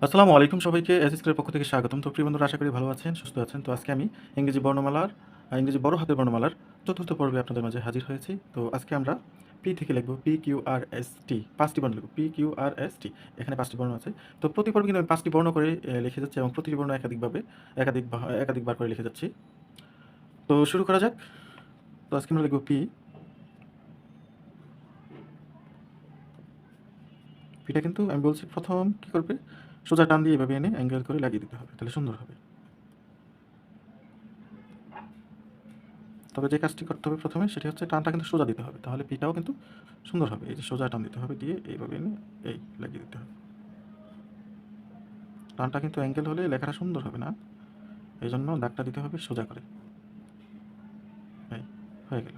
আসসালামু আলাইকুম সবাইকে এস স্কুলের পক্ষ থেকে স্বাগতম। তো প্রিয় বন্ধুরা, আশা করি ভালো আছেন, সুস্থ আছেন। তো আজকে আমি ইংরেজি বর্ণমালার ইংরেজি বড় হাতের বর্ণমালার চতুর্থ পর্বে আপনাদের মাঝে হাজির হয়েছি। তো আজকে আমরা পি থেকে লিখব P Q R S T, পাঁচটি বর্ণ লিখব P Q R S T. এখানে পাঁচটি বর্ণ আছে। তো প্রতি পর্বে কিন্তু আমি পাঁচটি বর্ণ করে লিখে যাচ্ছি এবং প্রতিটি বর্ণ একাধিকবার করে লিখে যাচ্ছি। তো শুরু করা যাক। তো আজকে আমরা লিখব পি। পিটা কিন্তু আমি বলছি প্রথম কী করবে, সোজা টান দিয়ে এভাবে এনে অ্যাঙ্গেল করে লাগিয়ে দিতে হবে, তাহলে সুন্দর হবে। তবে যে কাজটি করতে হবে প্রথমে সেটি হচ্ছে টানটা কিন্তু সোজা দিতে হবে, তাহলে পিটাও কিন্তু সুন্দর হবে। এই যে সোজা টান দিতে হবে, দিয়ে এইভাবে এনে এই লাগিয়ে দিতে হবে। টানটা কিন্তু অ্যাঙ্গেল হলে লেখাটা সুন্দর হবে না, এই জন্য দাগটা দিতে হবে সোজা করে। এই হয়ে গেল।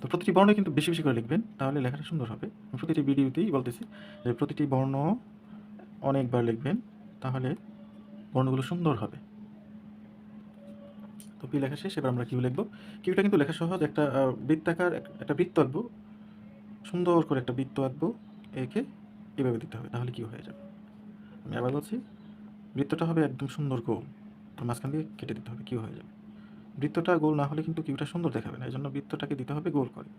তো প্রতিটি বর্ণ কিন্তু বেশি বেশি করে লিখবেন, তাহলে লেখাটা সুন্দর হবে। আমি প্রতিটি ভিডিওতেই বলতেছি যে প্রতিটি বর্ণ অনেকবার লিখবেন, তাহলে বর্ণগুলো সুন্দর হবে। তো পি লেখা শেষ, এবার আমরা কিউ লিখবো। কিউটা কিন্তু লেখা সহজ। একটা বৃত্তাকার একটা বৃত্ত আঁকবো, সুন্দর করে একটা বৃত্ত আঁকবো, একে এভাবে দিতে হবে, তাহলে কিউ হয়ে যাবে। আমি আবার বলছি, বৃত্তটা হবে একদম সুন্দর গোল, তো মাঝখান দিয়ে কেটে দিতে হবে, কিউ হয়ে যাবে। বৃত্তটা গোল না হলে কিন্তু কিউটা সুন্দর দেখাবে না, এই জন্য বৃত্তটাকে দিতে হবে গোল করে,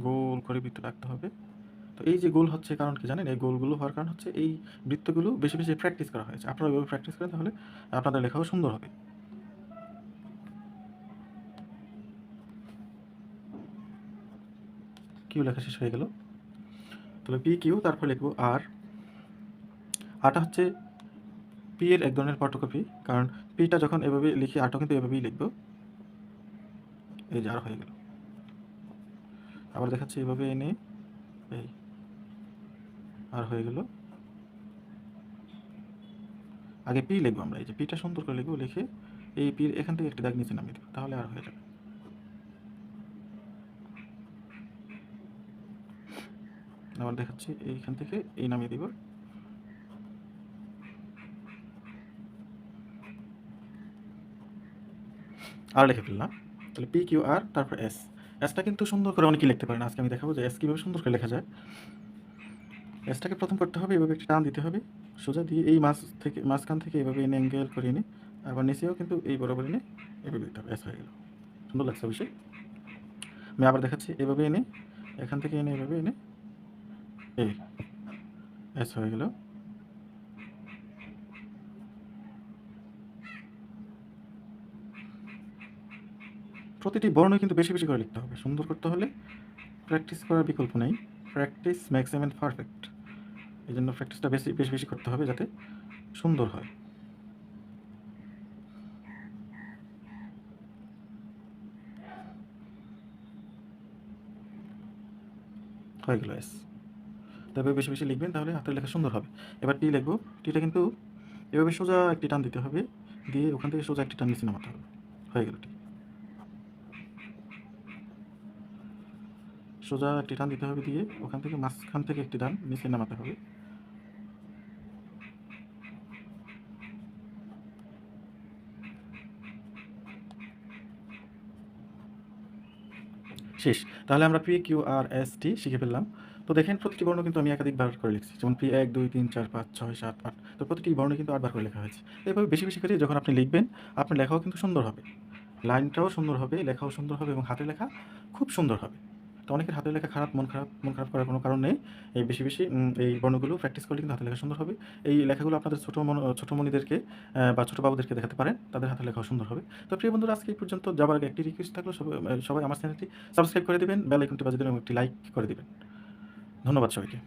গোল করে বৃত্ত রাখতে হবে। তো এই যে গোল হচ্ছে কারণ কি জানেন, এই গোলগুলো হওয়ার কারণ হচ্ছে এই বৃত্তগুলো বেশি বেশি প্র্যাকটিস করা হয়েছে। আপনারা এভাবে প্র্যাকটিস করেন, তাহলে আপনাদের লেখাও সুন্দর হবে। কিউ লেখা শেষ হয়ে গেল। তাহলে পি কিউ, তারপর লিখবো আর। আরটা হচ্ছে পি এর এক ধরনের ফটোকপি, কারণ পিটা যখন এভাবে লিখি আরটাও কিন্তু এভাবেই লিখবো। এই যে আর হয়ে গেল। আবার দেখাচ্ছি, এভাবে এনে এই আর হয়ে গেল। আগে পি লিখবো আমরা, এই যে পিটা সুন্দর করে লিখবো, লিখে এই পির এখান থেকে একটি দাগ নিচে নামিয়ে দেবো, তাহলে আর হয়ে যাবে। আবার দেখাচ্ছি, এইখান থেকে এই নামিয়ে দিব। আর লিখে ফেললাম। তাহলে পি কিউ আর, তারপর এস। এসটা কিন্তু সুন্দর করে অনেকেই লিখতে পারেন, আজকে আমি দেখাবো যে এস কীভাবে সুন্দর করে লেখা যায়। এসটাকে প্রথম করতে হবে, এভাবে একটা টান দিতে হবে সোজা, দিয়ে এই মাঝখান থেকে এভাবে এনে অ্যাঙ্গেল করে এনে আবার নিচেও কিন্তু এই বরাবর এনে এভাবে দিতে হবে, এস হয়ে গেল। সুন্দর লাগছে অবশ্যই। আমি আবার দেখাচ্ছি, এভাবে এনে এখান থেকে এনে এভাবে এনে এই এস হয়ে গেল। প্রতিটি বর্ণ কিন্তু বেশি বেশি করে লিখতে হবে, সুন্দর করতে হলে প্র্যাকটিস করার বিকল্প নেই। Practice makes a man perfect. এই জন্য প্র্যাকটিসটা বেশি বেশি বেশি করতে হবে, যাতে সুন্দর হয়। হয়ে গেল এস। তবে বেশি বেশি লিখবেন, তাহলে হাতের লেখা সুন্দর হবে। এবার টি লিখবো। টিটা কিন্তু এভাবে সোজা একটি টান দিতে হবে, দিয়ে ওখান থেকে সোজা একটি টান নিচে নামাতে হবে, হয়ে গেল টি। সোজা একটি টান দিতে হবে, দিয়ে ওখান থেকে মাঝখান থেকে একটি টান নিচে নামাতে হবে। শেষ। তাহলে আমরা P Q R S T শিখে ফেললাম। তো দেখেন, প্রতিটি বর্ণ কিন্তু আমি একাধিকবার করে লিখছি, যেমন পি 1 2 3 4 5 6 7 8। তো প্রতিটি বর্ণ কিন্তু 8 বার করে লেখা হয়েছে। এভাবে বেশি বেশি করে যখন আপনি লিখবেন, আপনার লেখাও কিন্তু সুন্দর হবে, লাইনটাও সুন্দর হবে, লেখাও সুন্দর হবে এবং হাতের লেখা খুব সুন্দর হবে। তো অনেকের হাতের লেখা খারাপ, মন খারাপ করার কোনো কারণ নেই। এই বেশি বেশি এই বর্ণগুলো প্র্যাকটিস করলে কিন্তু হাতের লেখা সুন্দর হবে। এই লেখাগুলো আপনাদের ছোটো মনিদেরকে বা ছোটো বাবুদেরকে দেখাতে পারেন, তাদের হাতের লেখাও সুন্দর হবে। তো প্রিয় বন্ধুরা, আজকে এই পর্যন্ত যাবার আগে একটি রিকোয়েস্ট থাকলো, সবাই আমার চ্যানেলটি সাবস্ক্রাইব করে দেবেন, বেল আইকনটি বাজিয়ে দেবেন এবং একটি লাইক করে দেবেন। ধন্যবাদ সবাইকে।